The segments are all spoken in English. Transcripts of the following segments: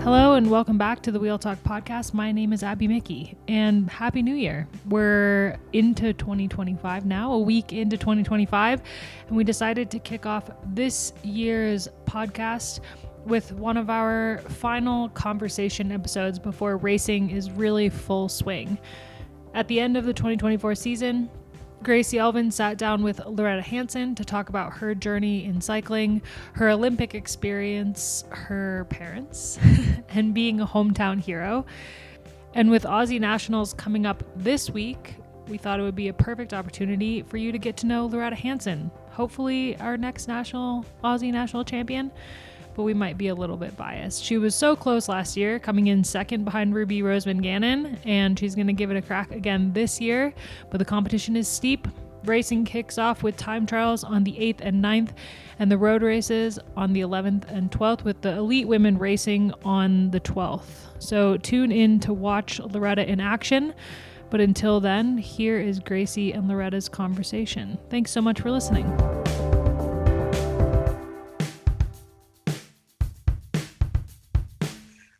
Hello and welcome back to the Wheel Talk podcast. My name is Abby Mickey and Happy New Year. We're into 2025 now, a week into 2025, and we decided to kick off this year's podcast with one of our final conversation episodes before racing is really full swing. At the end of the 2024 season, Gracie Elvin sat down with Lauretta Hanson to talk about her journey in cycling, her Olympic experience, her parents, and being a hometown hero. And with Aussie Nationals coming up this week, we thought it would be a perfect opportunity for you to get to know Lauretta Hanson, hopefully our next Aussie national champion, but we might be a little bit biased. She was so close last year, coming in second behind Ruby Roseman Gannon, and she's going to give it a crack again this year, but the competition is steep. Racing kicks off with time trials on the 8th and 9th, and the road races on the 11th and 12th, with the elite women racing on the 12th. So tune in to watch Lauretta in action. But until then, here is Gracie and Lauretta's conversation. Thanks so much for listening.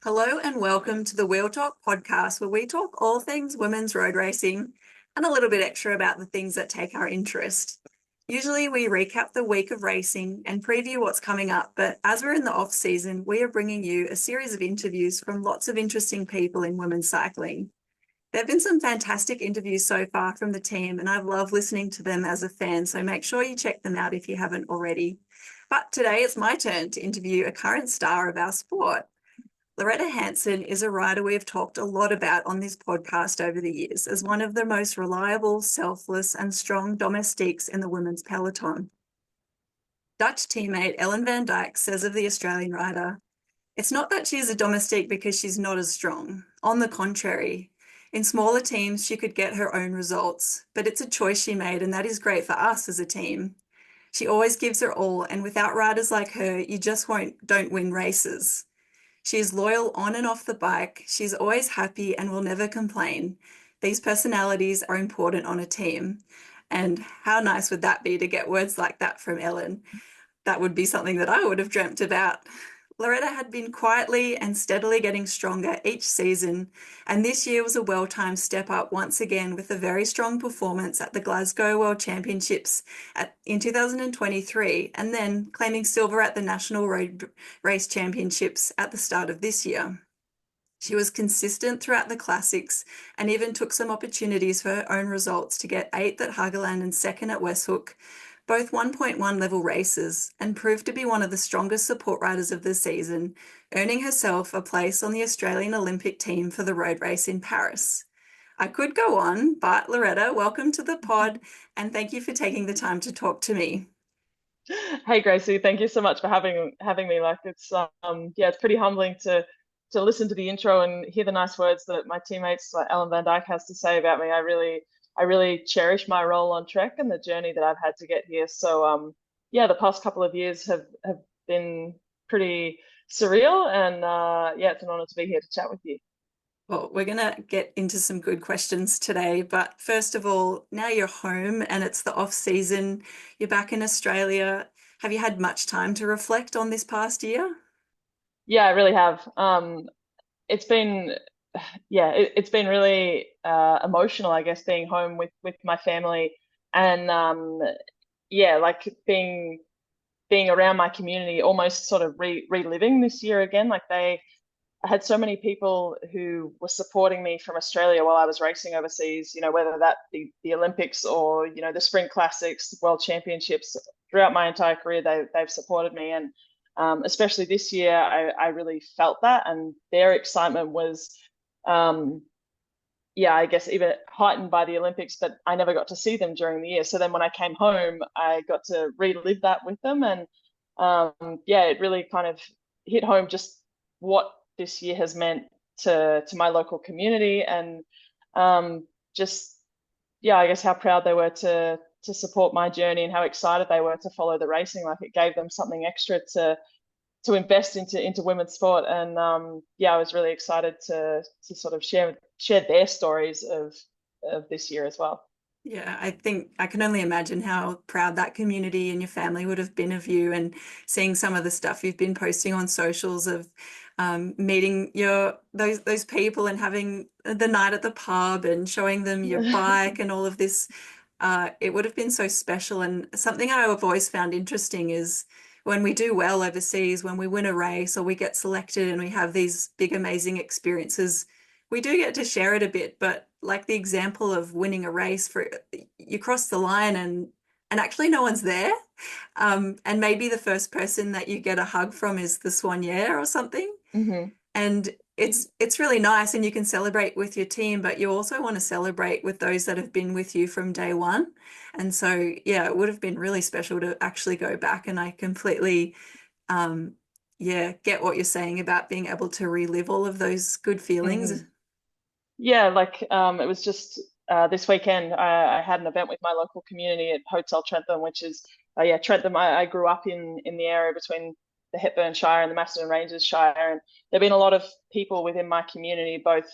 Hello and welcome to the Wheel Talk podcast, where we talk all things women's road racing and a little bit extra about the things that take our interest. Usually we recap the week of racing and preview what's coming up, but as we're in the off season, we are bringing you a series of interviews from lots of interesting people in women's cycling. There have been some fantastic interviews so far from the team, and I've loved listening to them as a fan, so make sure you check them out if you haven't already. But today it's my turn to interview a current star of our sport. Lauretta Hanson is a rider we have talked a lot about on this podcast over the years as one of the most reliable, selfless and strong domestiques in the women's peloton. Dutch teammate Ellen van Dijk says of the Australian rider, "It's not that she is a domestique because she's not as strong. On the contrary, in smaller teams she could get her own results, but it's a choice she made and that is great for us as a team. She always gives her all, and without riders like her, you just don't win races. She is loyal on and off the bike. She's always happy and will never complain. These personalities are important on a team." And how nice would that be to get words like that from Ellen? That would be something that I would have dreamt about. Lauretta had been quietly and steadily getting stronger each season, and this year was a well-timed step up once again with a very strong performance at the Glasgow World Championships in 2023, and then claiming silver at the National Road Race Championships at the start of this year. She was consistent throughout the classics and even took some opportunities for her own results to get 8th at Hageland and 2nd at Westhook, both 1.1 level races, and proved to be one of the strongest support riders of the season, earning herself a place on the Australian Olympic team for the road race in Paris. I could go on, but Lauretta, welcome to the pod, and thank you for taking the time to talk to me. Hey Gracie, thank you so much for having me. Like it's pretty humbling to listen to the intro and hear the nice words that my teammates like Ellen van Dijk has to say about me. I really cherish my role on Trek and the journey that I've had to get here. So the past couple of years have been pretty surreal, and it's an honor to be here to chat with you. Well, we're going to get into some good questions today, but first of all, now you're home and it's the off season, you're back in Australia. Have you had much time to reflect on this past year? Yeah, I really have. It's been it's been really emotional, I guess, being home with my family, and like being around my community, almost sort of reliving this year again. Like I had so many people who were supporting me from Australia while I was racing overseas, whether that be the Olympics or, the Spring Classics, World Championships. Throughout my entire career, they've supported me. And especially this year, I really felt that. And their excitement was, I guess, even heightened by the Olympics, but I never got to see them during the year. So then when I came home, I got to relive that with them. And it really kind of hit home just what this year has meant to my local community, and I guess how proud they were to support my journey and how excited they were to follow the racing. Like it gave them something extra to invest into women's sport, and I was really excited to sort of share their stories of this year as well. Yeah, I think I can only imagine how proud that community and your family would have been of you, and seeing some of the stuff you've been posting on socials of meeting your those people and having the night at the pub and showing them your bike and all of this. It would have been so special. And something I've always found interesting is when we do well overseas, when we win a race or we get selected and we have these big, amazing experiences, we do get to share it a bit. But like the example of winning a race, for you cross the line and actually no one's there. And maybe the first person that you get a hug from is the soigneur or something. Hmm. And it's really nice, and you can celebrate with your team, but you also want to celebrate with those that have been with you from day one. And so, yeah, it would have been really special to actually go back, and I completely, um, yeah, get what you're saying about being able to relive all of those good feelings. Hmm. Yeah, like it was just this weekend. I had an event with my local community at Hotel Trentham, which is yeah, Trentham. I grew up in the area between the Hepburn Shire and the Macedon Ranges Shire, and there've been a lot of people within my community, both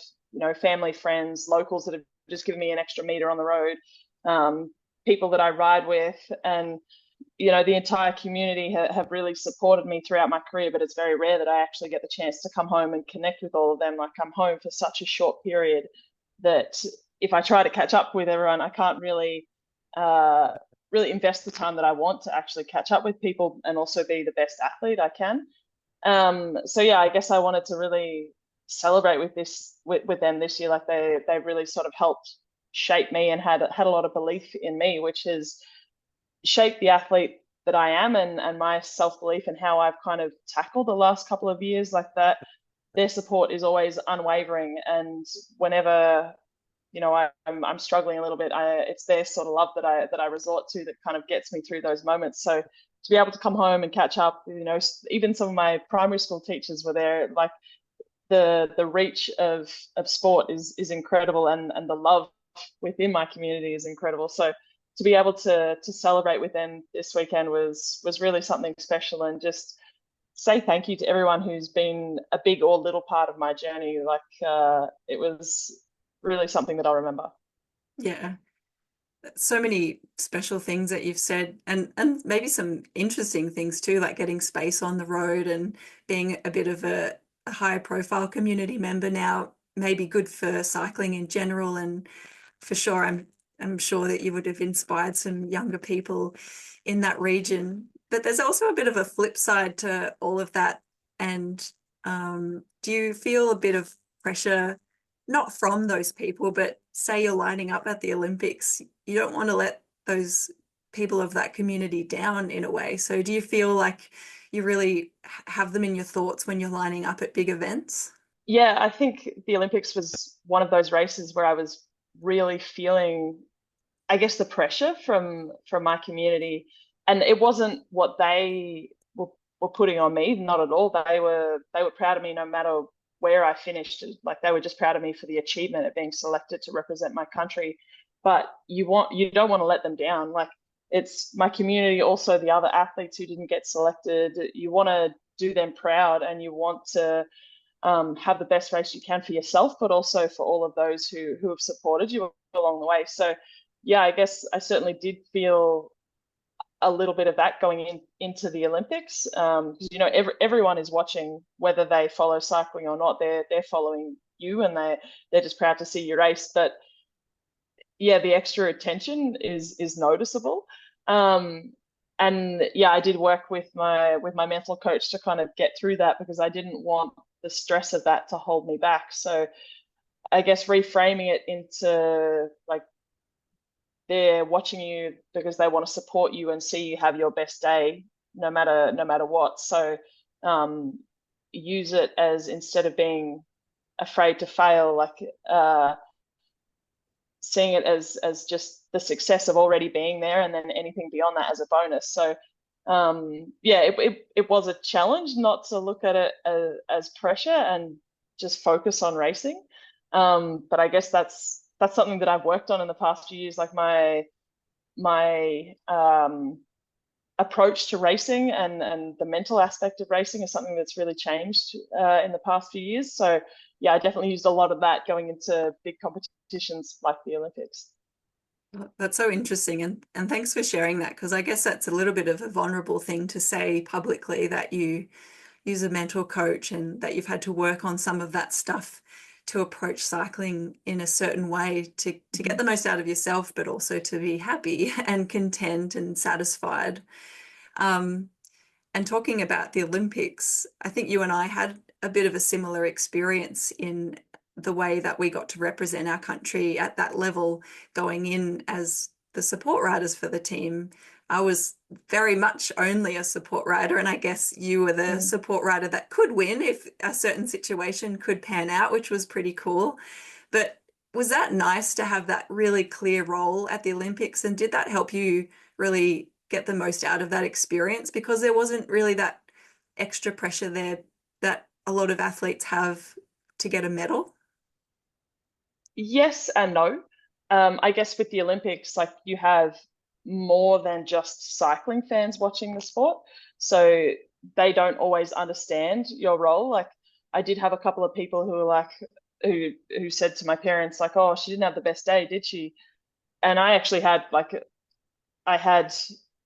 family, friends, locals that have just given me an extra meter on the road, um, people that I ride with, and the entire community have really supported me throughout my career, but it's very rare that I actually get the chance to come home and connect with all of them. Like, I'm home for such a short period that if I try to catch up with everyone, I can't uh, really invest the time that I want to actually catch up with people and also be the best athlete I can. So yeah, I guess I wanted to really celebrate with them this year. Like, they really sort of helped shape me and had a lot of belief in me, which is shaped the athlete that I am, and my self-belief and how I've kind of tackled the last couple of years. Like, that their support is always unwavering, and whenever I'm struggling a little bit, it's their sort of love that I resort to that kind of gets me through those moments. So to be able to come home and catch up, even some of my primary school teachers were there. Like, the reach of sport is incredible, and the love within my community is incredible. So to be able to celebrate with them this weekend was really something special, and just say thank you to everyone who's been a big or little part of my journey. Like, it was really something that I'll remember. Yeah. So many special things that you've said, and maybe some interesting things too, like getting space on the road and being a bit of a high profile community member now, maybe good for cycling in general. And for sure, I'm sure that you would have inspired some younger people in that region. But there's also a bit of a flip side to all of that. And do you feel a bit of pressure, not from those people, but say you're lining up at the Olympics, you don't want to let those people of that community down in a way. So do you feel like you really have them in your thoughts when you're lining up at big events? Yeah, I think the Olympics was one of those races where I was really feeling, I guess, the pressure from my community, and it wasn't what they were putting on me. Not at all. They were proud of me no matter where I finished. Like, they were just proud of me for the achievement of being selected to represent my country. But you don't want to let them down. Like, it's my community, also the other athletes who didn't get selected. You want to do them proud, and you want to have the best race you can for yourself, but also for all of those who have supported you along the way. So yeah, I guess I certainly did feel a little bit of that going into the Olympics, because everyone is watching, whether they follow cycling or not. They're following you, and they're just proud to see your race. But yeah, the extra attention is noticeable. And yeah, I did work with my mental coach to kind of get through that, because I didn't want the stress of that to hold me back. So I guess reframing it into, like, they're watching you because they want to support you and see you have your best day, no matter what. So use it as, instead of being afraid to fail, like, seeing it as just the success of already being there, and then anything beyond that as a bonus. So yeah, it was a challenge not to look at it as pressure and just focus on racing. But I guess that's something that I've worked on in the past few years. Like, my approach to racing and the mental aspect of racing is something that's really changed in the past few years. So yeah, I definitely used a lot of that going into big competitions like the Olympics. That's so interesting. And thanks for sharing that, because I guess that's a little bit of a vulnerable thing to say publicly, that you use a mental coach and that you've had to work on some of that stuff to approach cycling in a certain way to get the most out of yourself, but also to be happy and content and satisfied. Um, and talking about the Olympics, I think you and I had a bit of a similar experience in the way that we got to represent our country at that level going in as the support riders for the team. I was very much only a support rider, and I guess you were the support rider that could win if a certain situation could pan out, which was pretty cool. But was that nice to have that really clear role at the Olympics? And did that help you really get the most out of that experience? Because there wasn't really that extra pressure there that a lot of athletes have to get a medal. Yes and no. I guess with the Olympics, like you have more than just cycling fans watching the sport. So they don't always understand your role. Like I did have a couple of people who were like, who said to my parents, like, oh, she didn't have the best day, did she? And I actually had like, I had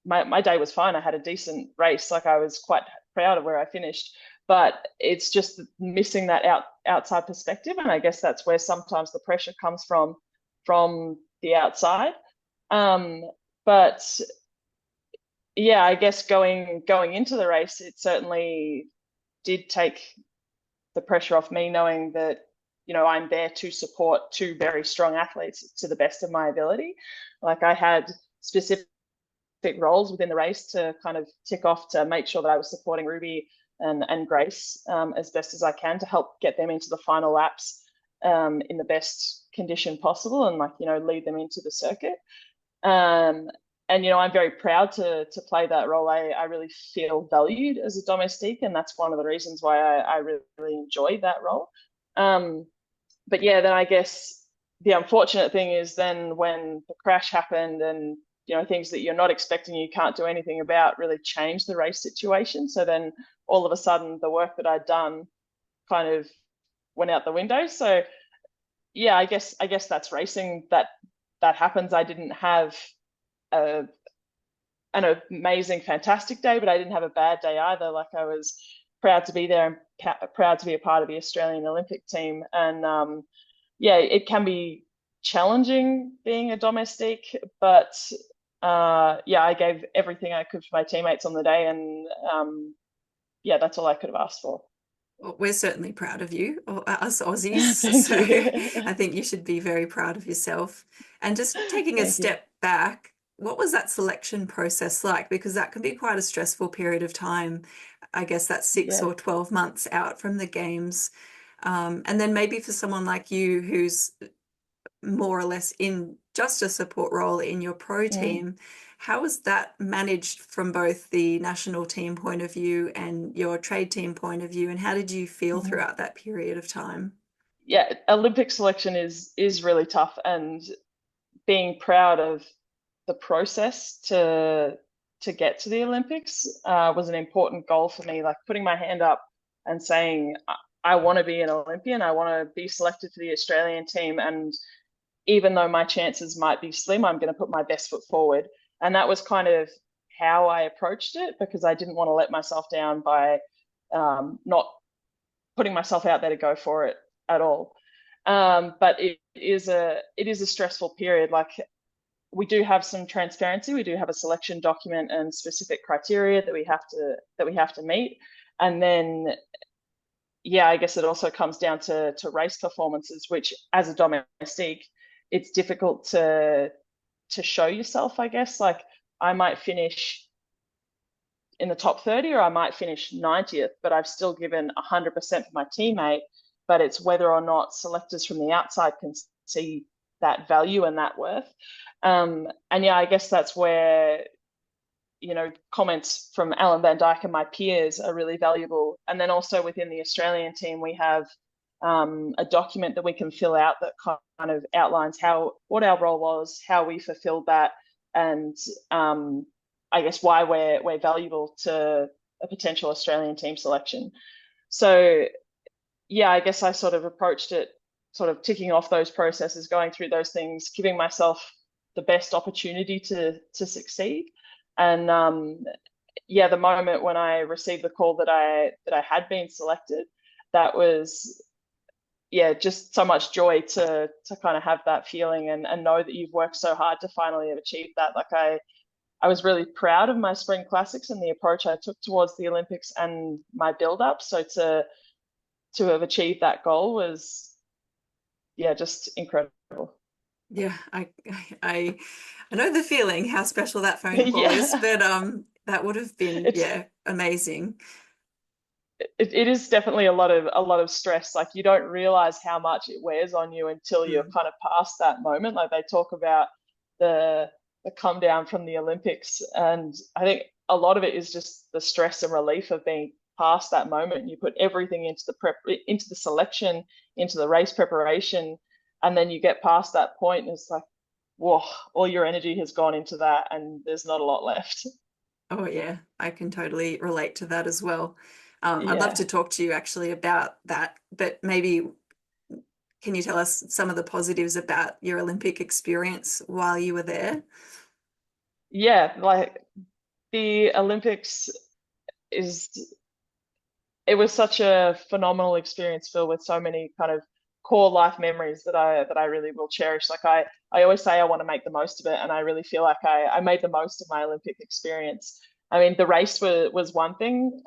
my day was fine. I had a decent race. Like I was quite proud of where I finished, but it's just missing that outside perspective. And I guess that's where sometimes the pressure comes from the outside. But yeah, I guess going into the race, it certainly did take the pressure off me, knowing that, you know, I'm there to support two very strong athletes to the best of my ability. Like I had specific roles within the race to kind of tick off to make sure that I was supporting Ruby and Grace as best as I can to help get them into the final laps in the best condition possible, and like, you know, lead them into the circuit. And, you know, I'm very proud to play that role. I really feel valued as a domestique, and that's one of the reasons why I really enjoy that role. But yeah, then I guess the unfortunate thing is then when the crash happened and, you know, things that you're not expecting, you can't do anything about, really change the race situation. So then all of a sudden the work that I'd done kind of went out the window. So yeah, I guess that's racing. That happens. I didn't have an amazing, fantastic day, but I didn't have a bad day either. Like I was proud to be there and proud to be a part of the Australian Olympic team. And yeah, it can be challenging being a domestique, but yeah, I gave everything I could for my teammates on the day, and yeah, that's all I could have asked for. Well, we're certainly proud of you, or us Aussies. Thank So you. I think you should be very proud of yourself. And just taking a Thank you. step back, what was that selection process like? Because that can be quite a stressful period of time. I guess that's 6 Yeah. or 12 months out from the games. And then maybe for someone like you who's more or less in just a support role in your pro team, how was that managed from both the national team point of view and your trade team point of view? And how did you feel Mm-hmm. throughout that period of time? Yeah, Olympic selection is really tough, and being proud of the process to get to the Olympics was an important goal for me. Like putting my hand up and saying, I want to be an Olympian, I want to be selected for the Australian team, and even though my chances might be slim, I'm going to put my best foot forward. And that was kind of how I approached it, because I didn't want to let myself down by not putting myself out there to go for it at all. But it is a stressful period. Like we do have some transparency. We do have a selection document and specific criteria that we have to meet. And then yeah, I guess it also comes down to race performances, which as a domestique, it's difficult to show yourself, I guess. Like I might finish in the top 30 or I might finish 90th, but I've still given 100% for my teammate. But it's whether or not selectors from the outside can see that value and that worth. And yeah, I guess that's where, you know, comments from Alan Van Dyke and my peers are really valuable. And then also within the Australian team, we have a document that we can fill out that kind of outlines what our role was, how we fulfilled that, and I guess why we're valuable to a potential Australian team selection. So yeah, I guess I sort of approached it sort of ticking off those processes, going through those things, giving myself the best opportunity to succeed. And the moment when I received the call that I had been selected, that was just so much joy to kind of have that feeling and know that you've worked so hard to finally have achieved that. Like I was really proud of my spring classics and the approach I took towards the Olympics and my build up. So to have achieved that goal was just incredible. Yeah, I know the feeling, how special that phone call is, but that would have been amazing. It is definitely a lot of stress. Like you don't realize how much it wears on you until you're kind of past that moment. Like they talk about the come down from the Olympics, and I think a lot of it is just the stress and relief of being past that moment. You put everything into the selection, into the race preparation, and then you get past that point and it's like, whoa, all your energy has gone into that and there's not a lot left. Oh yeah, I can totally relate to that as well. I'd love to talk to you actually about that, but maybe can you tell us some of the positives about your Olympic experience while you were there? Yeah, like the Olympics it was such a phenomenal experience filled with so many kind of core life memories that I really will cherish. Like I always say I want to make the most of it, and I really feel like I made the most of my Olympic experience. I mean, the race was one thing.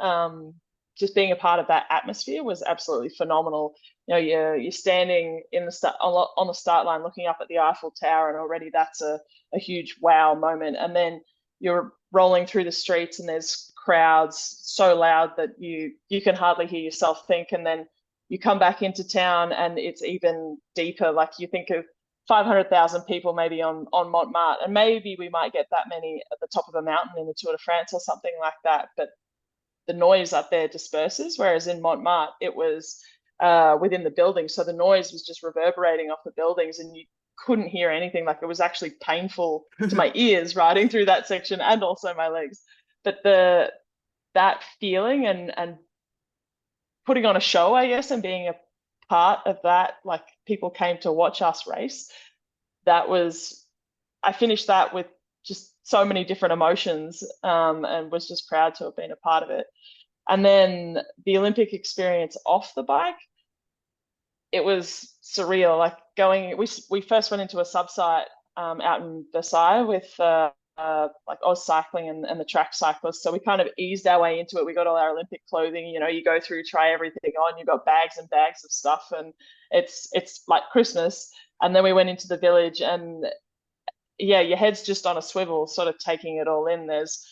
Just being a part of that atmosphere was absolutely phenomenal. You know, you're standing in the start on the start line, looking up at the Eiffel Tower, and already that's a huge wow moment. And then you're rolling through the streets, and there's crowds so loud that you can hardly hear yourself think. And then you come back into town, and it's even deeper. Like you think of 500,000 people maybe on Montmartre, and maybe we might get that many at the top of a mountain in the Tour de France or something like that. But the noise up there disperses, whereas in Montmartre it was within the building, so the noise was just reverberating off the buildings, and you couldn't hear anything. Like it was actually painful to my ears riding through that section, and also my legs. But that feeling and putting on a show, I guess, and being a part of that, like people came to watch us race. I finished that with just so many different emotions, and was just proud to have been a part of it. And then the Olympic experience off the bike, it was surreal. Like we first went into a sub-site out in Versailles with like Oz Cycling and the track cyclists. So we kind of eased our way into it. We got all our Olympic clothing. You know, you go through, try everything on. You got bags and bags of stuff, and it's like Christmas. And then we went into the village, and your head's just on a swivel, sort of taking it all in. There's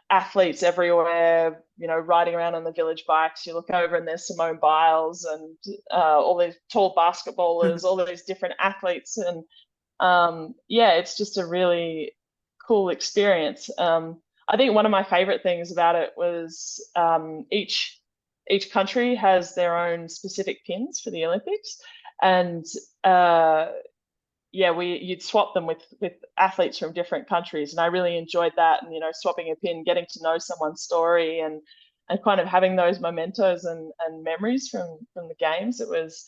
athletes everywhere, you know, riding around on the village bikes. You look over and there's Simone Biles and all these tall basketballers, all these different athletes. And it's just a really cool experience. I think one of my favorite things about it was each country has their own specific pins for the Olympics. And you'd swap them with athletes from different countries, and I really enjoyed that. And you know, swapping a pin, getting to know someone's story, and kind of having those mementos and memories from the games. It was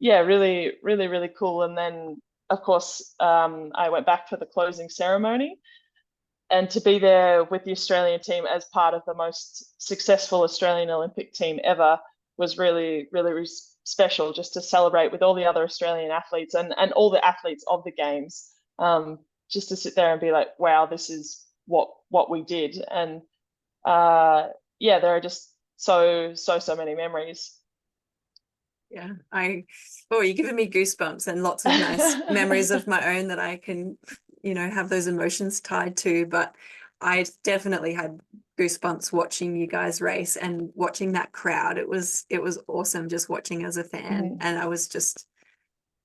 really, really, really cool. And then of course I went back for the closing ceremony, and to be there with the Australian team as part of the most successful Australian Olympic team ever was really, really, really special, just to celebrate with all the other Australian athletes and all the athletes of the games, just to sit there and be like, wow, this is what we did. And there are just so many memories. Yeah, you're giving me goosebumps and lots of nice memories of my own that I can, you know, have those emotions tied to. But I definitely had goosebumps watching you guys race and watching that crowd. It was awesome just watching as a fan. And I was just,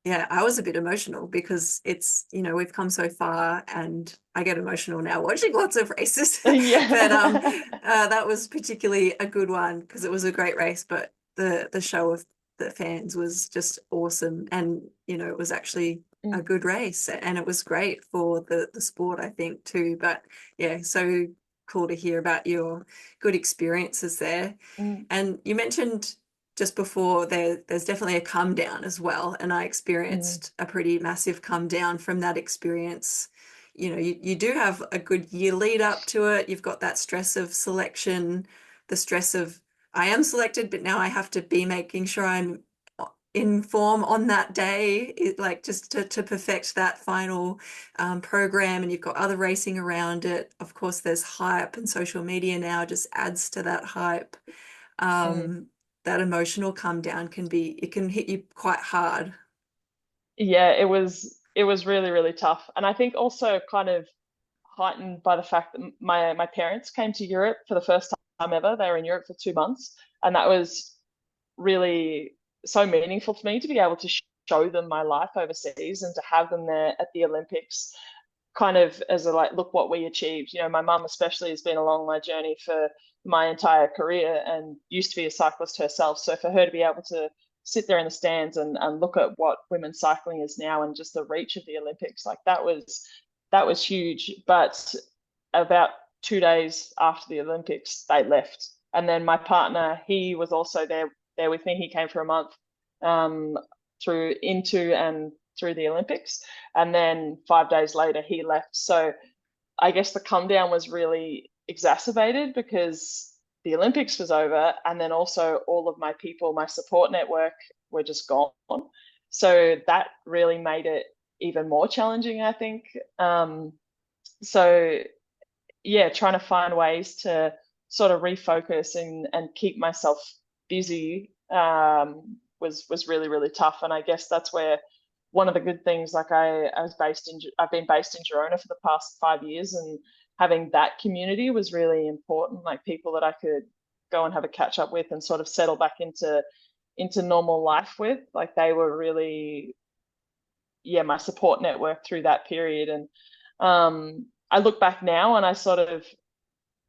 I was a bit emotional because it's, you know, we've come so far, and I get emotional now watching lots of races. But that was particularly a good one because it was a great race, but the show of the fans was just awesome. And, you know, it was actually a good race, and it was great for the sport, I think, too. But so cool to hear about your good experiences there. And you mentioned just before there's definitely a come down as well. And I Mm. experienced a pretty massive come down from that experience. You know, you do have a good year lead up to it. You've got that stress of selection, the stress of I am selected, but now I have to be making sure I'm in form on that day, like just to perfect that final program. And you've got other racing around it. Of course, there's hype, and social media now just adds to that hype. Mm. That emotional come down it can hit you quite hard. Yeah, it was really, really tough. And I think also kind of heightened by the fact that my parents came to Europe for the first time ever. They were in Europe for 2 months, and that was really so meaningful to me to be able to show them my life overseas and to have them there at the Olympics, kind of as a like, look what we achieved. You know, my mum especially has been along my journey for my entire career and used to be a cyclist herself. So for her to be able to sit there in the stands and look at what women's cycling is now and just the reach of the Olympics, like that was huge. But about 2 days after the Olympics, they left. And then my partner, he was also there with me. He came for a month through into and through the Olympics. And then 5 days later, he left. So I guess the come down was really exacerbated because the Olympics was over. And then also all of my people, my support network were just gone. So that really made it even more challenging, I think. So yeah, trying to find ways to sort of refocus and keep myself busy was really, really tough. And I guess that's where one of the good things, like I've been based in Girona for the past 5 years, and having that community was really important, like people that I could go and have a catch up with and sort of settle back into normal life with. Like they were really, yeah, my support network through that period. And I look back now and I sort of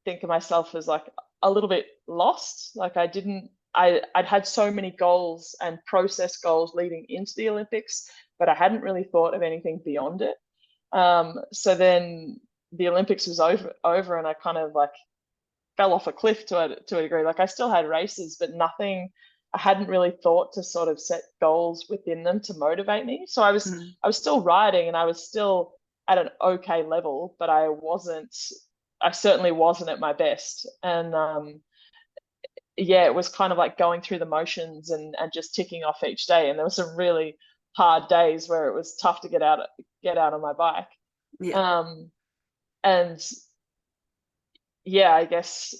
think of myself as like a little bit lost. Like I'd had so many goals and process goals leading into the Olympics, but I hadn't really thought of anything beyond it. So then the Olympics was over and I kind of like fell off a cliff to a degree. Like I still had races, but nothing. I hadn't really thought to sort of set goals within them to motivate me. So I was still riding and I was still at an okay level, but I certainly wasn't at my best. And yeah, it was kind of like going through the motions and just ticking off each day. And there were some really hard days where it was tough to get out on my bike. Yeah. And yeah, I guess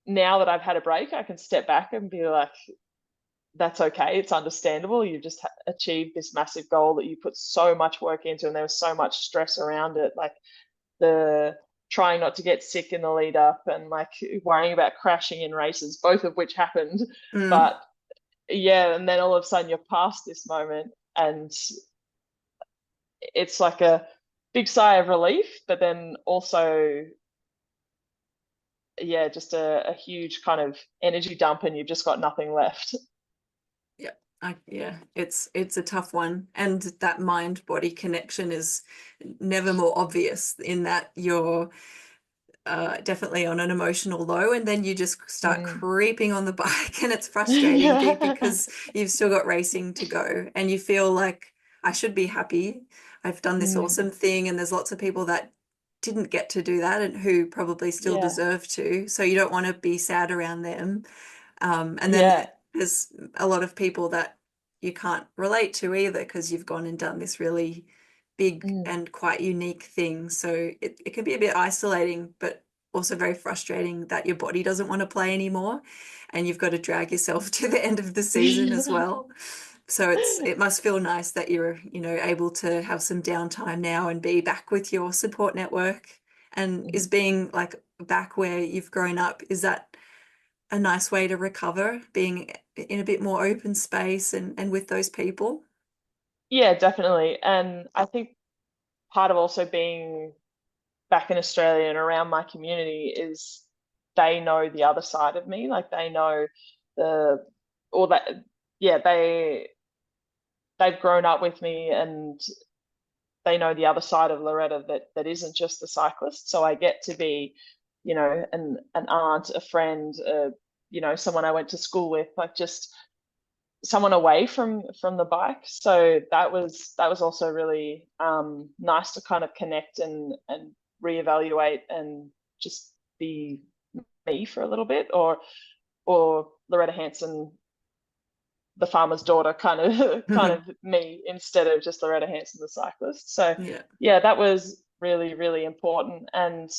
now that I've had a break, I can step back and be like, that's okay. It's understandable. You've just achieved this massive goal that you put so much work into, and there was so much stress around it, like the trying not to get sick in the lead up and like worrying about crashing in races, both of which happened. But yeah, and then all of a sudden you're past this moment and it's like a big sigh of relief, but then also, yeah, just a huge kind of energy dump and you've just got nothing left. Yeah, it's a tough one, and that mind body connection is never more obvious in that you're definitely on an emotional low, and then you just start creeping on the bike, and it's frustrating Yeah. because you've still got racing to go, and you feel like I should be happy. I've done this awesome thing, and there's lots of people that didn't get to do that and who probably still Yeah. deserve to. So you don't want to be sad around them. And then Yeah. there's a lot of people that you can't relate to either because you've gone and done this really big and quite unique thing. So it can be a bit isolating, but also very frustrating that your body doesn't want to play anymore and you've got to drag yourself to the end of the season as well. So it must feel nice that you're, able to have some downtime now and be back with your support network. And is being like back where you've grown up, is that a nice way to recover, being in a bit more open space and with those people? Yeah, definitely. And I think part of also being back in Australia and around my community is they know the other side of me. Like they know the or that yeah, they've grown up with me and they know the other side of Loretta that isn't just the cyclist. So I get to be, an aunt, a friend, someone I went to school with, like just someone away from the bike. So that was also really nice to kind of connect and reevaluate and just be me for a little bit, or Lauretta Hanson, the farmer's daughter, kind of me, instead of just Lauretta Hanson, the cyclist. So yeah, that was really, really important. And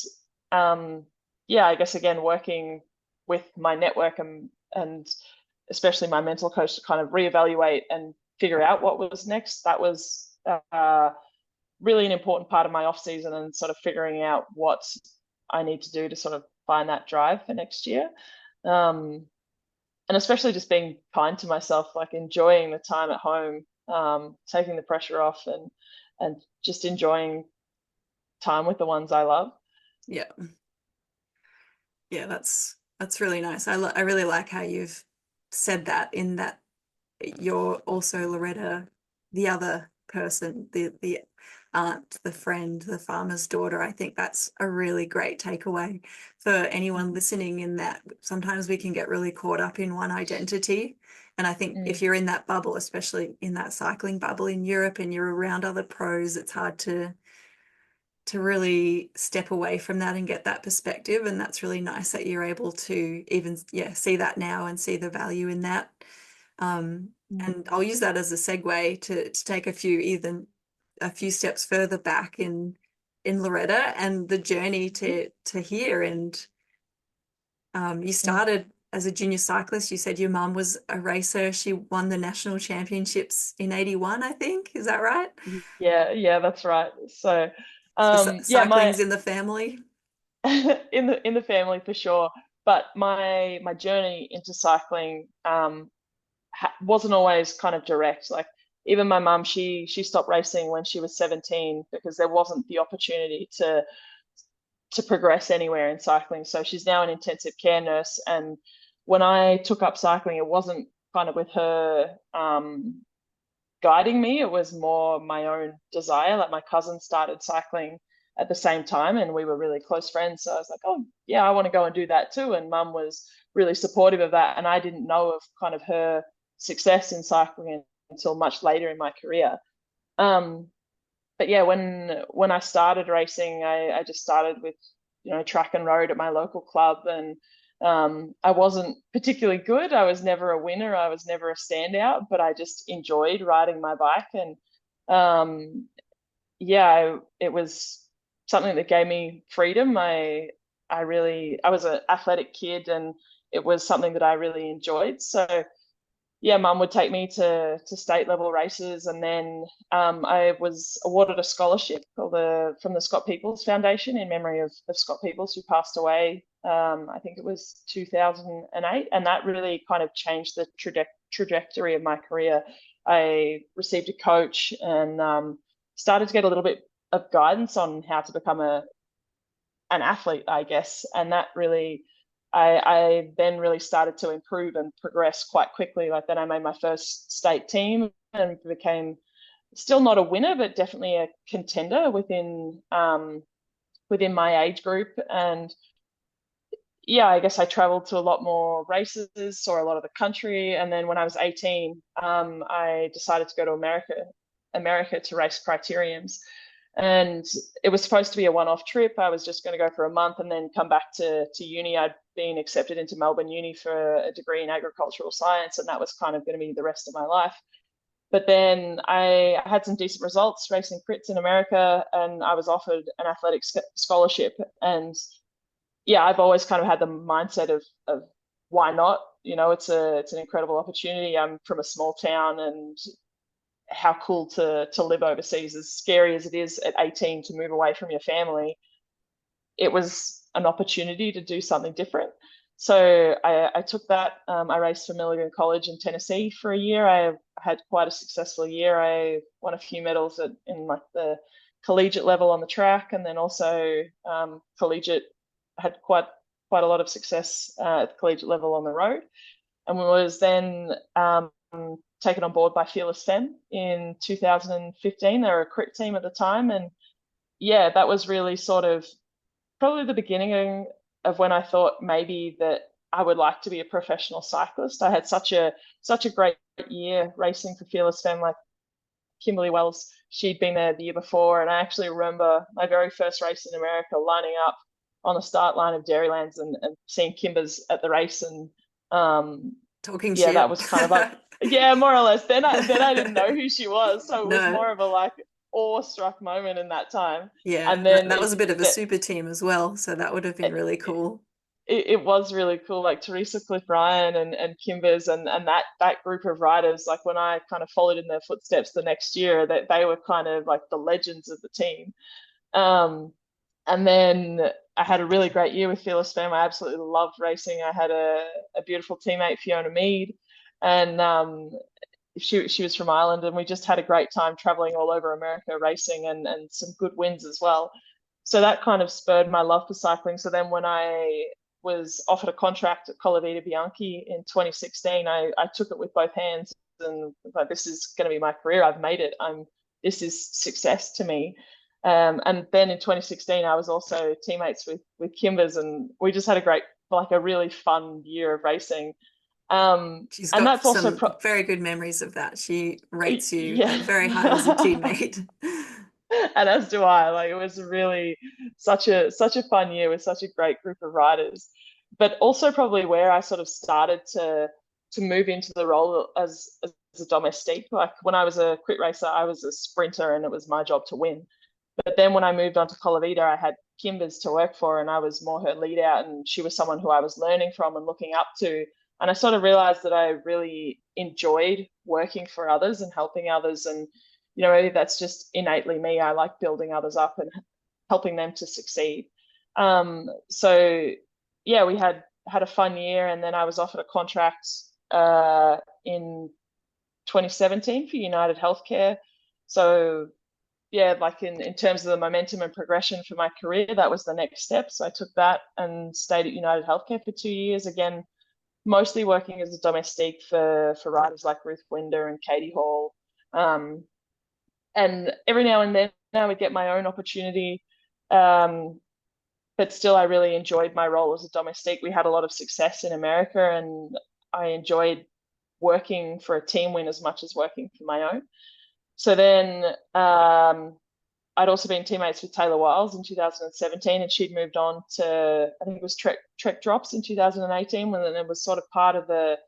yeah, I guess again, working with my network and especially my mental coach to kind of reevaluate and figure out what was next. That was really an important part of my off season, and sort of figuring out what I need to do to sort of find that drive for next year. And especially just being kind to myself, like enjoying the time at home, taking the pressure off, and just enjoying time with the ones I love. Yeah. Yeah, that's really nice. I really like how you've said that, in that you're also Lauretta, the other person, the aunt, the friend, the farmer's daughter. I think that's a really great takeaway for anyone listening, in that sometimes we can get really caught up in one identity. And I think if you're in that bubble, especially in that cycling bubble in Europe, and you're around other pros, it's hard to really step away from that and get that perspective. And that's really nice that you're able to even see that now and see the value in that. And I'll use that as a segue to take a few steps further back in Lauretta and the journey to here. And you started as a junior cyclist. You said your mum was a racer. She won the national championships in 81, I think. Is that right? Yeah, that's right. So cycling's in the family. in the family for sure. But my journey into cycling wasn't always kind of direct. Like, even my mum, she stopped racing when she was 17 because there wasn't the opportunity to progress anywhere in cycling. So she's now an intensive care nurse. And when I took up cycling, it wasn't kind of with her guiding me. It was more my own desire. Like, my cousin started cycling at the same time, and we were really close friends. So I was like, oh yeah, I want to go and do that too. And mum was really supportive of that. And I didn't know of kind of her success in cycling until much later in my career. But yeah, when I started racing, I just started with, track and road at my local club. And I wasn't particularly good. I was never a winner. I was never a standout, but I just enjoyed riding my bike. And it was something that gave me freedom. I was an athletic kid, and it was something that I really enjoyed. So yeah, mum would take me to state level races, and then I was awarded a scholarship from the Scott Peoples Foundation in memory of Scott Peoples, who passed away. I think it was 2008, and that really kind of changed the trajectory of my career. I received a coach and started to get a little bit of guidance on how to become an athlete, I guess, and that really. I then really started to improve and progress quite quickly. Like, then I made my first state team and became still not a winner, but definitely a contender within my age group. And yeah, I guess I traveled to a lot more races, saw a lot of the country. And then when I was 18, I decided to go to America to race criteriums. And it was supposed to be a one-off trip. I was just going to go for a month and then come back to uni. I'd been accepted into Melbourne Uni for a degree in agricultural science, and that was kind of going to be the rest of my life. But then I had some decent results racing crits in America, and I was offered an athletic scholarship. And yeah, I've always kind of had the mindset of why not? It's an incredible opportunity. I'm from a small town, and how cool to live overseas. As scary as it is at 18 to move away from your family, it was an opportunity to do something different. So I took that. I raced for Milligan College in Tennessee for a year. I had quite a successful year. I won a few medals in like the collegiate level on the track, and then also collegiate, had quite a lot of success at the collegiate level on the road, and was then taken on board by Fearless Femme in 2015. They were a crit team at the time. And yeah, that was really sort of probably the beginning of when I thought maybe that I would like to be a professional cyclist. I had such a great year racing for Fearless Femme, like Kimberly Wells. She'd been there the year before, and I actually remember my very first race in America, lining up on the start line of Dairylands and seeing Kimbers at the race, and Talking yeah, that shit. was kind of like, yeah, more or less. Then I didn't know who she was, so it was No. more of a like awestruck moment in that time. Yeah, And then that was a bit of a super team as well, so that would have been really cool. it was really cool, like Teresa Cliff Ryan and Kimbers and that group of riders. Like when I kind of followed in their footsteps the next year, that they were kind of like the legends of the team. Um, and then I had a really great year with Fearless Femme. I absolutely loved racing. I had a beautiful teammate, Fiona Mead, and she was from Ireland, and we just had a great time traveling all over America racing, and some good wins as well. So that kind of spurred my love for cycling. So then when I was offered a contract at Colavita Bianchi in 2016, I took it with both hands, and like, this is going to be my career. I've made it. This is success to me. And then in 2016, I was also teammates with Kimbers, and we just had a really fun year of racing. She's And got that's also some very good memories of that. She rates you yeah. very high as a teammate. And as do I. Like, it was really such a fun year with such a great group of riders. But also probably where I sort of started to move into the role as a domestique. Like when I was a crit racer, I was a sprinter and it was my job to win. But then when I moved on to Colavita, I had Kimbers to work for, and I was more her lead out, and she was someone who I was learning from and looking up to. And I sort of realized that I really enjoyed working for others and helping others. And, maybe that's just innately me. I like building others up and helping them to succeed. So yeah, we had a fun year, and then I was offered a contract in 2017 for United Healthcare. So yeah, like in terms of the momentum and progression for my career, that was the next step. So I took that and stayed at United Healthcare for 2 years, again, mostly working as a domestique for riders like Ruth Blinder and Katie Hall. And every now and then I would get my own opportunity. But still, I really enjoyed my role as a domestique. We had a lot of success in America, and I enjoyed working for a team win as much as working for my own. So then I'd also been teammates with Taylor Wiles in 2017, and she'd moved on to, I think it was Trek Drops in 2018, when it was sort of part of the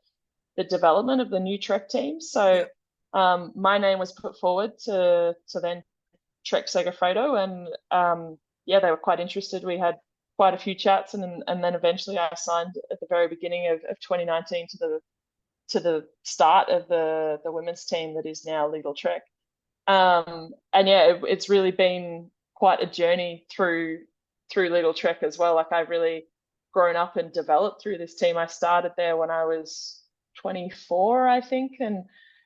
development of the new Trek team. So my name was put forward to then Trek Segafredo, and yeah, they were quite interested. We had quite a few chats, and then eventually I signed at the very beginning of 2019 to the start of the women's team that is now Lidl-Trek. And yeah, it's really been quite a journey through Lidl-Trek as well. Like, I've really grown up and developed through this team. I started there when I was 24, I think, and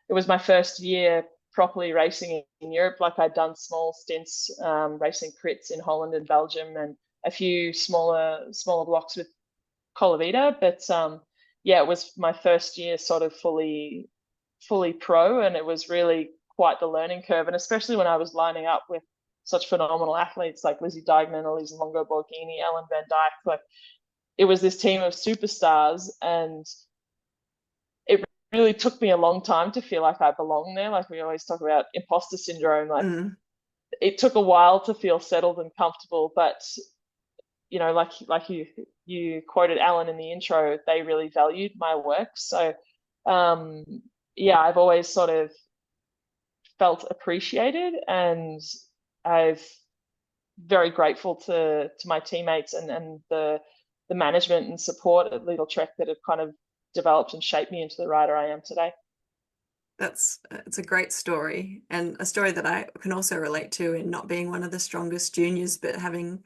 it was my first year properly racing in Europe. Like, I'd done small stints racing crits in Holland and Belgium, and a few smaller blocks with Colavita. But yeah, it was my first year sort of fully pro, and it was really quite the learning curve. And especially when I was lining up with such phenomenal athletes like Lizzie Deignan, Elise Longo Borghini, Ellen Van Dyke. Like, it was this team of superstars, and it really took me a long time to feel like I belong there. Like, we always talk about imposter syndrome. Like, it took a while to feel settled and comfortable, but like you quoted Alan in the intro, they really valued my work. So yeah, I've always sort of felt appreciated, and I've very grateful to my teammates and the management and support at Lidl-Trek that have kind of developed and shaped me into the rider I am today. It's a great story, and a story that I can also relate to, in not being one of the strongest juniors, but having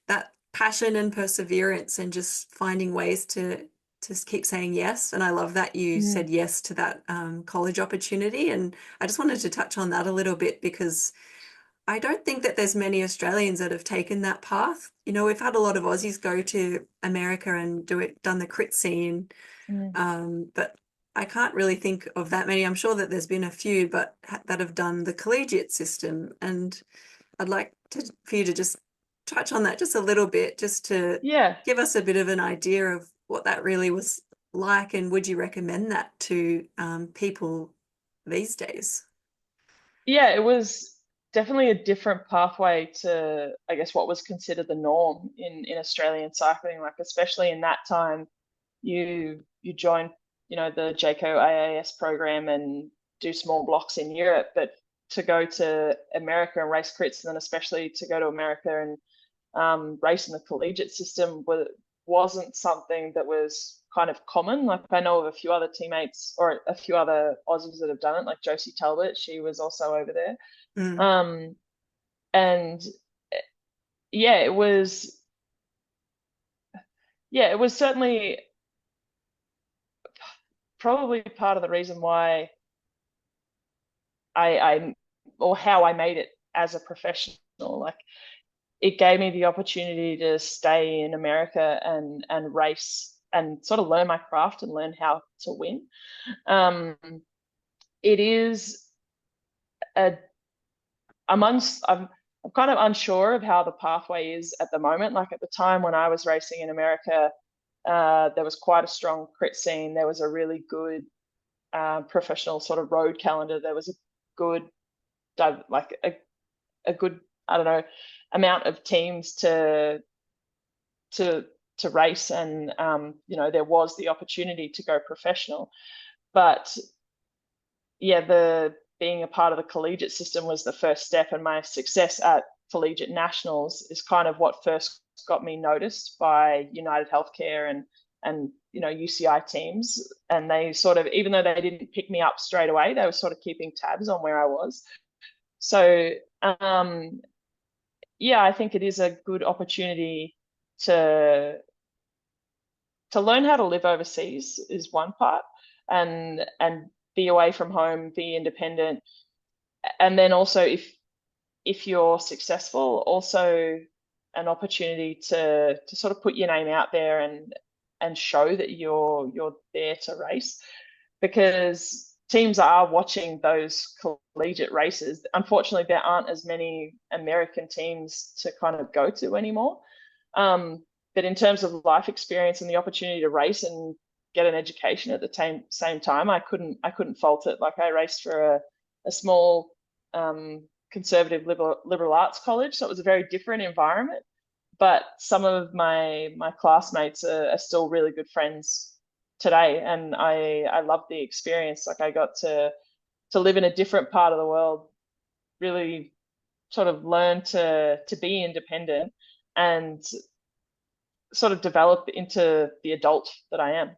that passion and perseverance and just finding ways to keep saying yes. And I love that you said yes to that college opportunity. And I just wanted to touch on that a little bit, because I don't think that there's many Australians that have taken that path. We've had a lot of Aussies go to America and done the crit scene, but I can't really think of that many. I'm sure that there's been a few, but that have done the collegiate system. And I'd like for you to just touch on that just a little bit, just to give us a bit of an idea of what that really was like, and would you recommend that to people these days? Yeah, it was definitely a different pathway to, I guess, what was considered the norm in Australian cycling. Like especially in that time, you join, the JCO AAS program and do small blocks in Europe, but to go to America and race crits, and then especially to go to America and race in the collegiate system wasn't something that was kind of common. Like I know of a few other teammates or a few other Aussies that have done it, like Josie Talbot, she was also over there. Um, and yeah, it was certainly probably part of the reason why I or how I made it as a professional. Like it gave me the opportunity to stay in America and race and sort of learn my craft and learn how to win. It is a I'm kind of unsure of how the pathway is at the moment. Like at the time when I was racing in America, there was quite a strong crit scene. There was a really good professional sort of road calendar. There was a good like a good, I don't know, amount of teams to race, and there was the opportunity to go professional. But yeah, the being a part of the collegiate system was the first step, and my success at collegiate nationals is kind of what first got me noticed by United Healthcare and UCI teams. And they sort of, even though they didn't pick me up straight away, they were sort of keeping tabs on where I was. So yeah, I think it is a good opportunity to learn how to live overseas is one part, and be away from home, be independent, and then also if you're successful, also an opportunity to sort of put your name out there and show that you're there to race, because teams are watching those collegiate races. Unfortunately, there aren't as many American teams to kind of go to anymore. But in terms of life experience and the opportunity to race and get an education at the same time, I couldn't fault it. Like I raced for a small conservative liberal arts college, so it was a very different environment. But some of my classmates are still really good friends today, and I love the experience. Like I got to live in a different part of the world, really sort of learn to be independent and sort of develop into the adult that I am.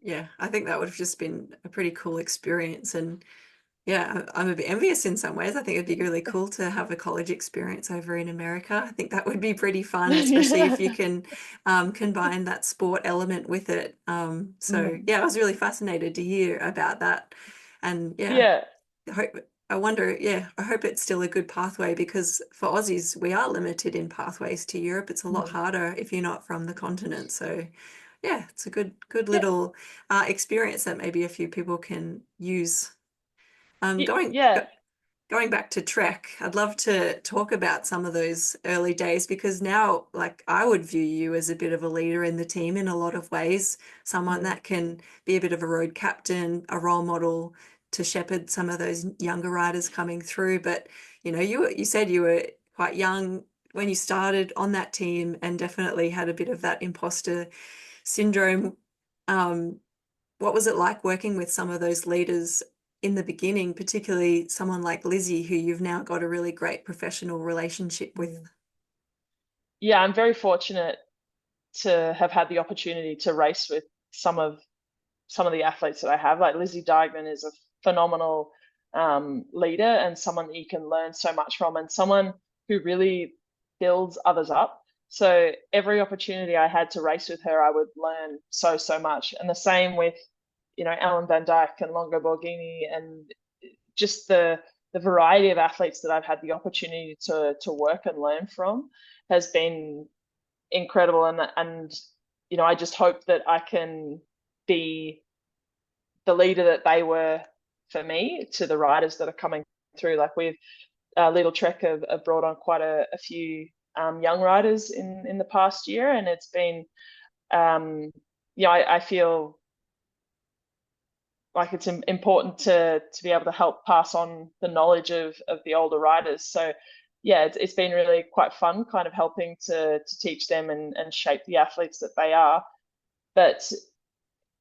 Yeah, I think that would have just been a pretty cool experience. And yeah, I'm a bit envious in some ways. I think it'd be really cool to have a college experience over in America. I think that would be pretty fun, especially if you can combine that sport element with it. So yeah, I was really fascinated to hear about that. And yeah, I wonder, yeah, I hope it's still a good pathway, because for Aussies, we are limited in pathways to Europe. It's a lot harder if you're not from the continent. So yeah, it's a good little experience that maybe a few people can use. Going Yeah. Going back to Trek, I'd love to talk about some of those early days, because now, like, I would view you as a bit of a leader in the team in a lot of ways, someone that can be a bit of a road captain, a role model to shepherd some of those younger riders coming through. But you said you were quite young when you started on that team, and definitely had a bit of that imposter syndrome. What was it like working with some of those leaders in the beginning, particularly someone like Lizzie, who you've now got a really great professional relationship with? Yeah, I'm very fortunate to have had the opportunity to race with some of the athletes that I have. Like Lizzie Dijkman is a phenomenal leader, and someone that you can learn so much from, and someone who really builds others up. So every opportunity I had to race with her, I would learn so much. And the same with, Ellen Van Dyke and Longo Borghini, and just the variety of athletes that I've had the opportunity to work and learn from has been incredible. And I just hope that I can be the leader that they were for me to the riders that are coming through. Like we've Lidl-Trek have brought on quite a few young riders in the past year, and it's been I feel like it's important to be able to help pass on the knowledge of the older riders. So yeah, it's been really quite fun kind of helping to teach them and shape the athletes that they are. But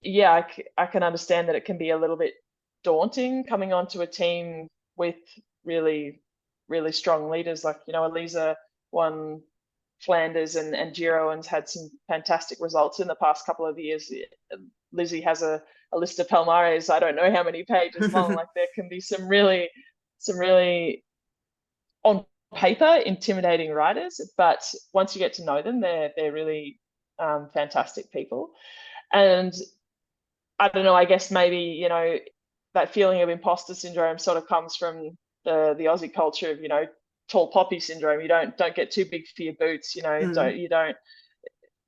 yeah, I can understand that it can be a little bit daunting coming onto a team with really, really strong leaders. Like, Elisa won Flanders and Giro and has had some fantastic results in the past couple of years. Lizzie has a list of Palmares, I don't know how many pages long. Like, there can be some really on paper intimidating riders, but once you get to know them, they're really fantastic people. And I don't know, I guess maybe, that feeling of imposter syndrome sort of comes from the Aussie culture of, tall poppy syndrome. You don't get too big for your boots, don't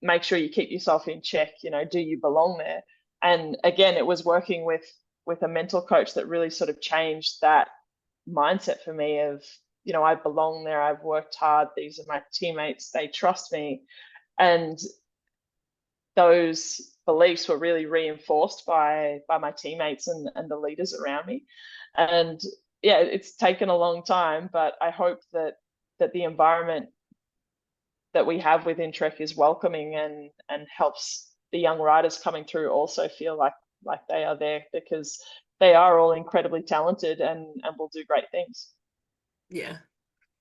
make sure you keep yourself in check, do you belong there? And again, it was working with a mental coach that really sort of changed that mindset for me of, I belong there, I've worked hard, these are my teammates, they trust me. And those beliefs were really reinforced by my teammates and the leaders around me. And yeah, it's taken a long time, but I hope that the environment that we have within Trek is welcoming and helps the young riders coming through also feel like they are there, because they are all incredibly talented and will do great things. Yeah,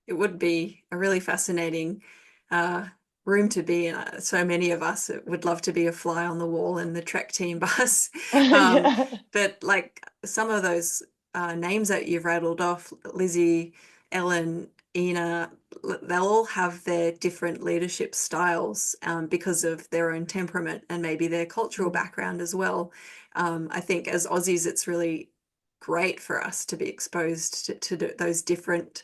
it would be a really fascinating room to be in. So many of us would love to be a fly on the wall in the Trek team bus. Yeah. But like some of those names that you've rattled off, Lizzie, Ellen, Ina, they'll all have their different leadership styles because of their own temperament and maybe their cultural background as well. I think as Aussies, it's really great for us to be exposed to those different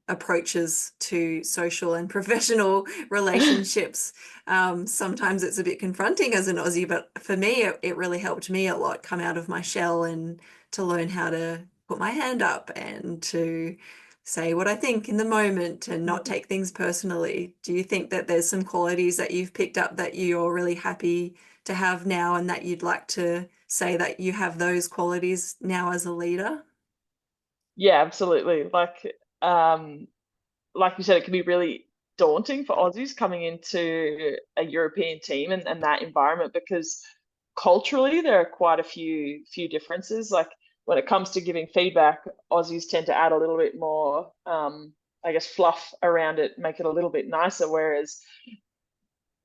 approaches to social and professional relationships. Sometimes it's a bit confronting as an Aussie, but for me, it really helped me a lot come out of my shell and to learn how to put my hand up and to say what I think in the moment and not take things personally. Do you think that there's some qualities that you've picked up that you're really happy to have now and that you'd like to say that you have those qualities now as a leader? Yeah, absolutely. Like you said, it can be really daunting for Aussies coming into a European team and that environment, because culturally there are quite a few differences. Like when it comes to giving feedback, Aussies tend to add a little bit more, I guess, fluff around it, make it a little bit nicer, whereas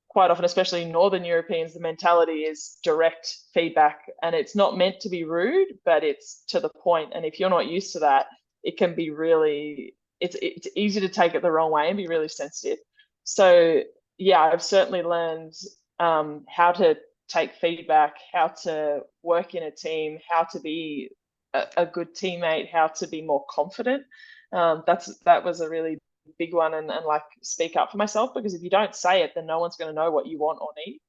quite often, especially Northern Europeans, the mentality is direct feedback, and it's not meant to be rude, but it's to the point. And if you're not used to that, it can be really, it's easy to take it the wrong way and be really sensitive. So yeah, I've certainly learned how to take feedback, how to work in a team, how to be a good teammate, how to be more confident. That was a really big one, and like speak up for myself, because if you don't say it, then no one's going to know what you want or need.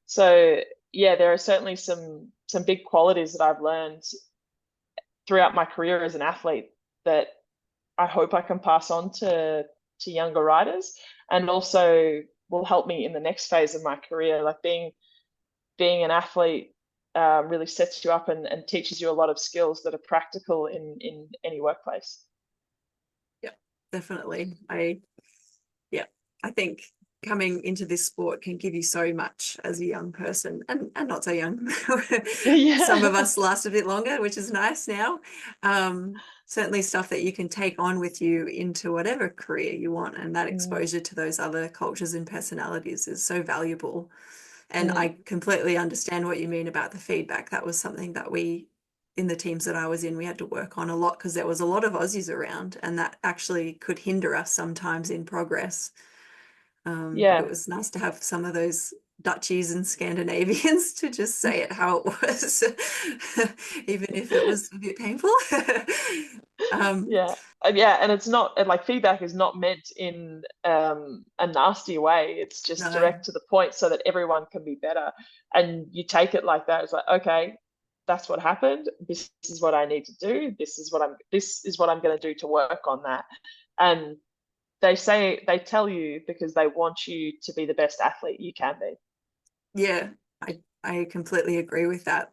So yeah, there are certainly some big qualities that I've learned throughout my career as an athlete that I hope I can pass on to younger riders, and also will help me in the next phase of my career. Like being an athlete really sets you up and teaches you a lot of skills that are practical in any workplace. Yeah, definitely. I think coming into this sport can give you so much as a young person, and not so young. Yeah. Some of us last a bit longer, which is nice now. Certainly stuff that you can take on with you into whatever career you want, and that exposure to those other cultures and personalities is so valuable. And I completely understand what you mean about the feedback. That was something that in the teams that I was in, we had to work on a lot, because there was a lot of Aussies around, and that actually could hinder us sometimes in progress. It was nice to have some of those Dutchies and Scandinavians to just say it how it was, even if it was a bit painful. Yeah, and it's not like feedback is not meant in a nasty way. It's just direct to the point so that everyone can be better, and you take it like that. It's like, okay, that's what happened. This is what I need to do. This is what I'm going to do to work on that. And they tell you because they want you to be the best athlete you can be. Yeah, I completely agree with that.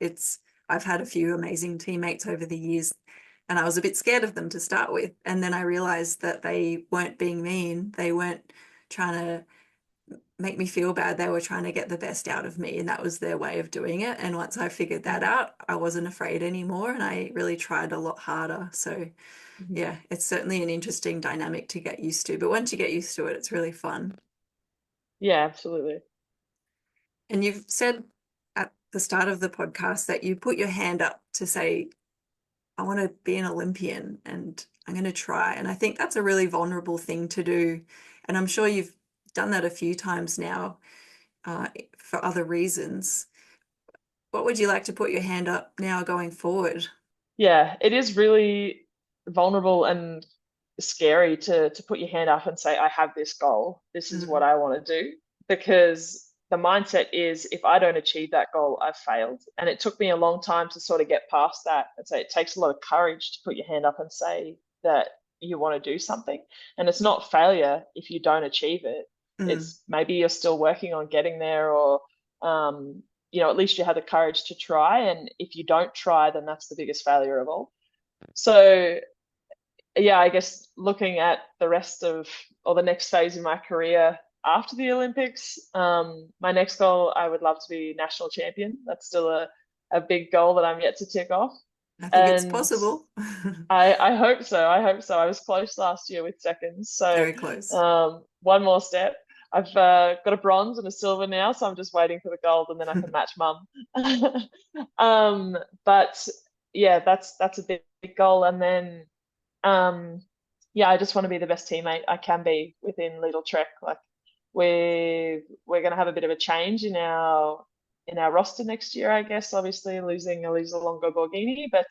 I've had a few amazing teammates over the years, and I was a bit scared of them to start with. And then I realized that they weren't being mean. They weren't trying to make me feel bad. They were trying to get the best out of me, and that was their way of doing it. And once I figured that out, I wasn't afraid anymore, and I really tried a lot harder. So Mhm. yeah, it's certainly an interesting dynamic to get used to. But once you get used to it, it's really fun. Yeah, absolutely. And you've said at the start of the podcast that you put your hand up to say, I want to be an Olympian and I'm going to try. And I think that's a really vulnerable thing to do. And I'm sure you've done that a few times now uh, for other reasons. What would you like to put your hand up now going forward? Yeah, it is really vulnerable and scary to put your hand up and say, I have this goal. This is what Mm, I want to do. Because the mindset is, if I don't achieve that goal, I've failed. And it took me a long time to sort of get past that and say it takes a lot of courage to put your hand up and say that you want to do something. And it's not failure if you don't achieve it. mm, It's maybe you're still working on getting there, or at least you have the courage to try. And if you don't try, then that's the biggest failure of all. So, yeah, I guess looking at the rest of, or the next phase of my career after the Olympics, my next goal, I would love to be national champion. That's still a big goal that I'm yet to tick off. I think it's And possible. I hope so. I hope so. I was close last year with seconds. So Very close. one more step. I've got a bronze and a silver now, so I'm just waiting for the gold, and then I can match mum. But yeah, that's a big goal. And then yeah, I just want to be the best teammate I can be within Lidl-Trek. Like we're going to have a bit of a change in our roster next year, I guess. Obviously, losing Elisa Longo Borghini, but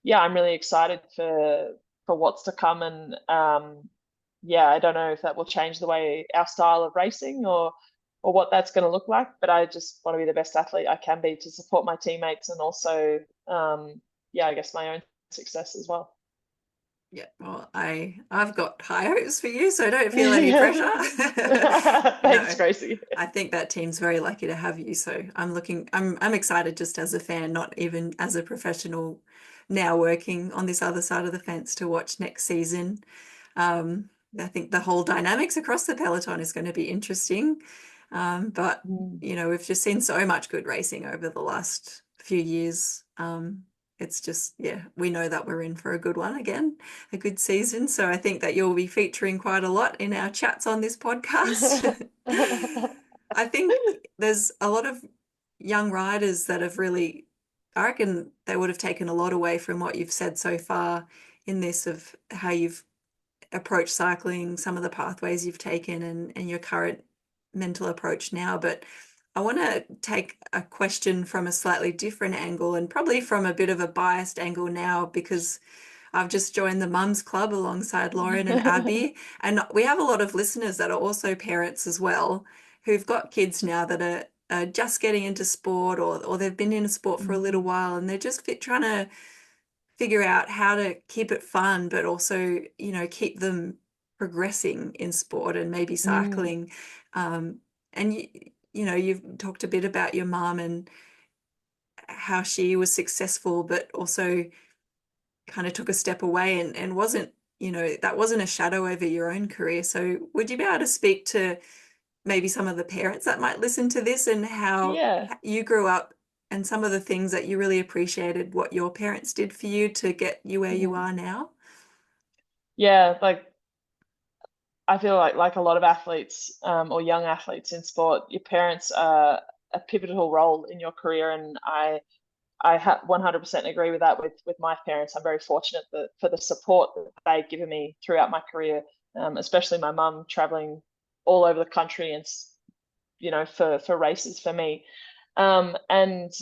yeah, I'm really excited for what's to come. And yeah, I don't know if that will change the way our style of racing, or what that's going to look like. But I just want to be the best athlete I can be to support my teammates, and also yeah, I guess my own success as well. Yeah, well, I've got high hopes for you, so don't feel any pressure. Yeah. Thanks, No, Gracie. I think that team's very lucky to have you. So I'm excited just as a fan, not even as a professional now working on this other side of the fence to watch next season. I think the whole dynamics across the peloton is going to be interesting. But Mm. we've just seen so much good racing over the last few years. It's just, yeah, we know that we're in for a good one again, a good season. So I think that you'll be featuring quite a lot in our chats on this podcast. I think there's a lot of young riders that have really, I reckon they would have taken a lot away from what you've said so far in this, of how you've approached cycling, some of the pathways you've taken, and your current mental approach now. But I want to take a question from a slightly different angle, and probably from a bit of a biased angle now, because I've just joined the Mums Club alongside Lauren and Abby. And we have a lot of listeners that are also parents as well, who've got kids now that are just getting into sport, or they've been in a sport for a little Mm, while, and they're just trying to figure out how to keep it fun, but also, keep them progressing in sport and maybe mm, cycling. And you've talked a bit about your mum and how she was successful, but also kind of took a step away, and wasn't, that wasn't a shadow over your own career. So would you be able to speak to maybe some of the parents that might listen to this, and how yeah. you grew up, and some of the things that you really appreciated what your parents did for you to get you where you Mm. are now? Yeah, like I feel like a lot of athletes, or young athletes in sport, your parents are a pivotal role in your career. And I 100% agree with that with my parents. I'm very fortunate for the support that they've given me throughout my career, especially my mum traveling all over the country, and for races for me. And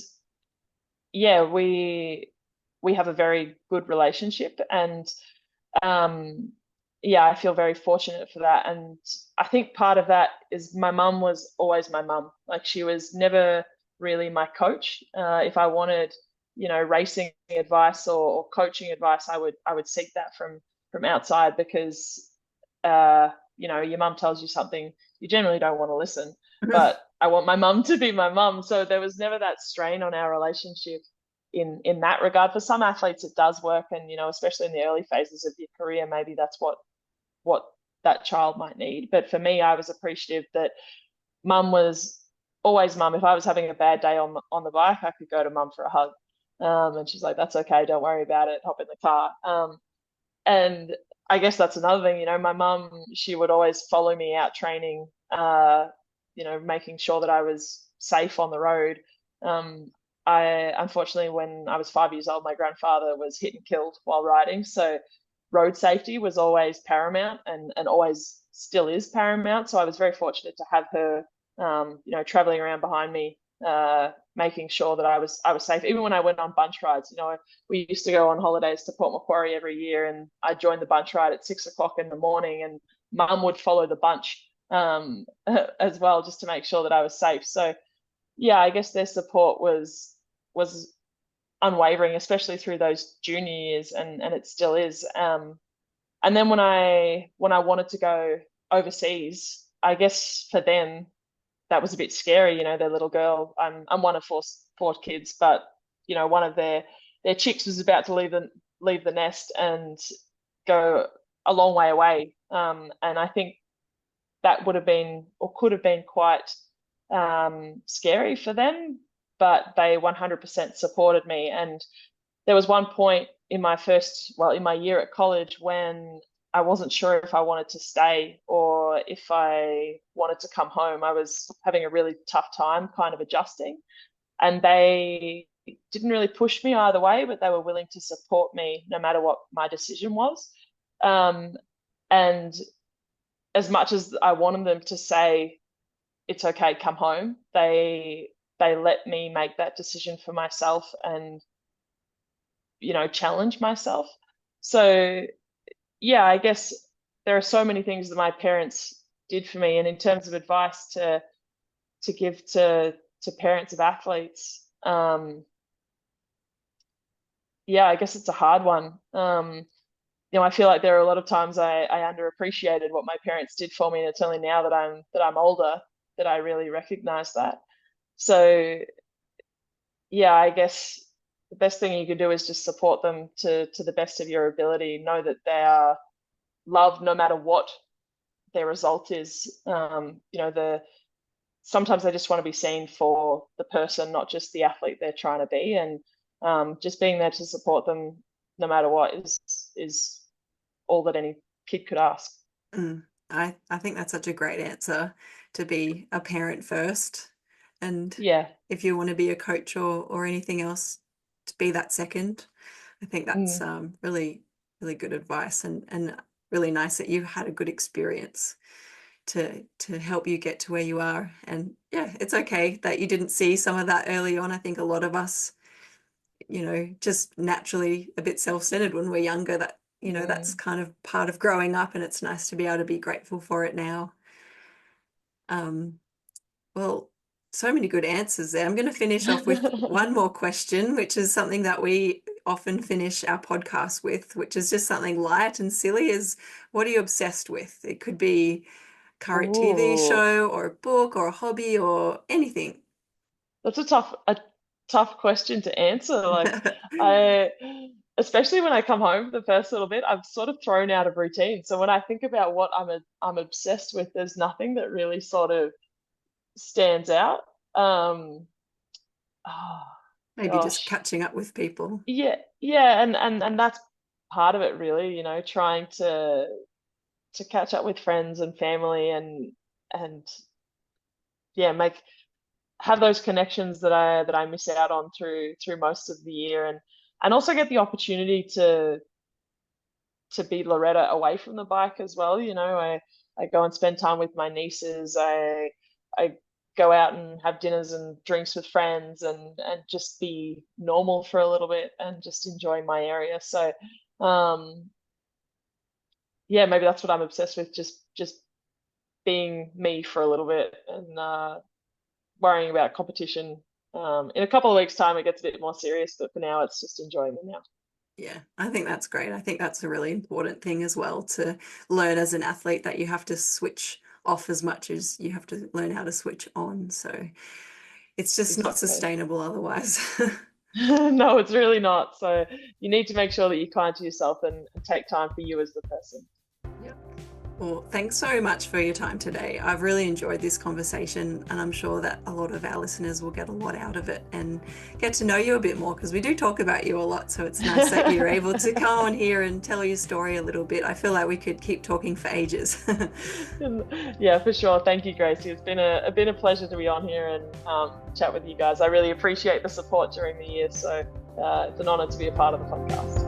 yeah, we have a very good relationship. And um, yeah, I feel very fortunate for that. And I think part of that is my mum was always my mum. Like she was never really my coach. If I wanted, racing advice, or coaching advice, I would seek that from outside, because your mum tells you something, you generally don't want to listen. But I want my mum to be my mum. So there was never that strain on our relationship in that regard. For some athletes, it does work, and especially in the early phases of your career, maybe that's what that child might need. But for me, I was appreciative that mum was always mum. If I was having a bad day on the bike, I could go to mum for a hug. And she's like, "That's okay, don't worry about it, hop in the car." And I guess that's another thing, my mum, she would always follow me out training, making sure that I was safe on the road. I unfortunately, when I was 5 years old, my grandfather was hit and killed while riding. So road safety was always paramount, and always still is paramount. So I was very fortunate to have her, traveling around behind me, making sure that I was safe. Even when I went on bunch rides, we used to go on holidays to Port Macquarie every year, and I joined the bunch ride at 6 o'clock in the morning, and mum would follow the bunch as well, just to make sure that I was safe. So yeah, I guess their support was unwavering, especially through those junior years, and it still is. And then when I wanted to go overseas, I guess for them that was a bit scary. Their little girl. I'm one of four kids, but one of their chicks was about to leave the nest and go a long way away. And I think that would have been, or could have been, quite scary for them, but they 100% supported me. And there was one point in my year at college when I wasn't sure if I wanted to stay or if I wanted to come home. I was having a really tough time kind of adjusting, and they didn't really push me either way, but they were willing to support me no matter what my decision was. And as much as I wanted them to say, "It's okay, come home," they let me make that decision for myself and challenge myself. So yeah, I guess there are so many things that my parents did for me, and in terms of advice to give to parents of athletes, yeah, I guess it's a hard one. I feel like there are a lot of times I underappreciated what my parents did for me, and it's only now that I'm older that I really recognize that. So yeah, I guess the best thing you can do is just support them to the best of your ability. Know that they are loved no matter what their result is. Sometimes they just want to be seen for the person, not just the athlete they're trying to be. And just being there to support them no matter what is all that any kid could ask. I think that's such a great answer, to be a parent first, and Yeah. if you want to be a coach or anything else, to be that second. I think that's really, really good advice, and really nice that you had a good experience to help you get to where you are. And yeah, it's okay that you didn't see some of that early on. I think a lot of us, just naturally a bit self-centered when we're younger, that that's kind of part of growing up, and it's nice to be able to be grateful for it now. Well, so many good answers there. I'm going to finish off with one more question, which is something that we often finish our podcast with, which is just something light and silly. Is what are you obsessed with? It could be current TV show or a book or a hobby or anything. That's a tough question to answer. Like especially when I come home for the first little bit, I'm sort of thrown out of routine. So when I think about what I'm obsessed with, there's nothing that really sort of stands out. Oh, Maybe just catching up with people. Yeah, and that's part of it, really. Trying to catch up with friends and family, and yeah, have those connections that I miss out on through most of the year, and also get the opportunity to be Lauretta away from the bike as well. I go and spend time with my nieces. I go out and have dinners and drinks with friends, and just be normal for a little bit and just enjoy my area. So yeah, maybe that's what I'm obsessed with, just being me for a little bit, and worrying about competition. In a couple of weeks' time, it gets a bit more serious, but for now, it's just enjoying it now. Yeah, I think that's great. I think that's a really important thing as well, to learn as an athlete, that you have to switch off as much as you have to learn how to switch on. So it's just not Exactly. sustainable otherwise. No, it's really not. So you need to make sure that you're kind to yourself and take time for you as the person. Well, thanks so much for your time today. I've really enjoyed this conversation, and I'm sure that a lot of our listeners will get a lot out of it and get to know you a bit more, because we do talk about you a lot. So it's nice that you're able to come on here and tell your story a little bit. I feel like we could keep talking for ages. Yeah, for sure. Thank you, Gracie. It's been a pleasure to be on here and chat with you guys. I really appreciate the support during the year. So it's an honor to be a part of the podcast.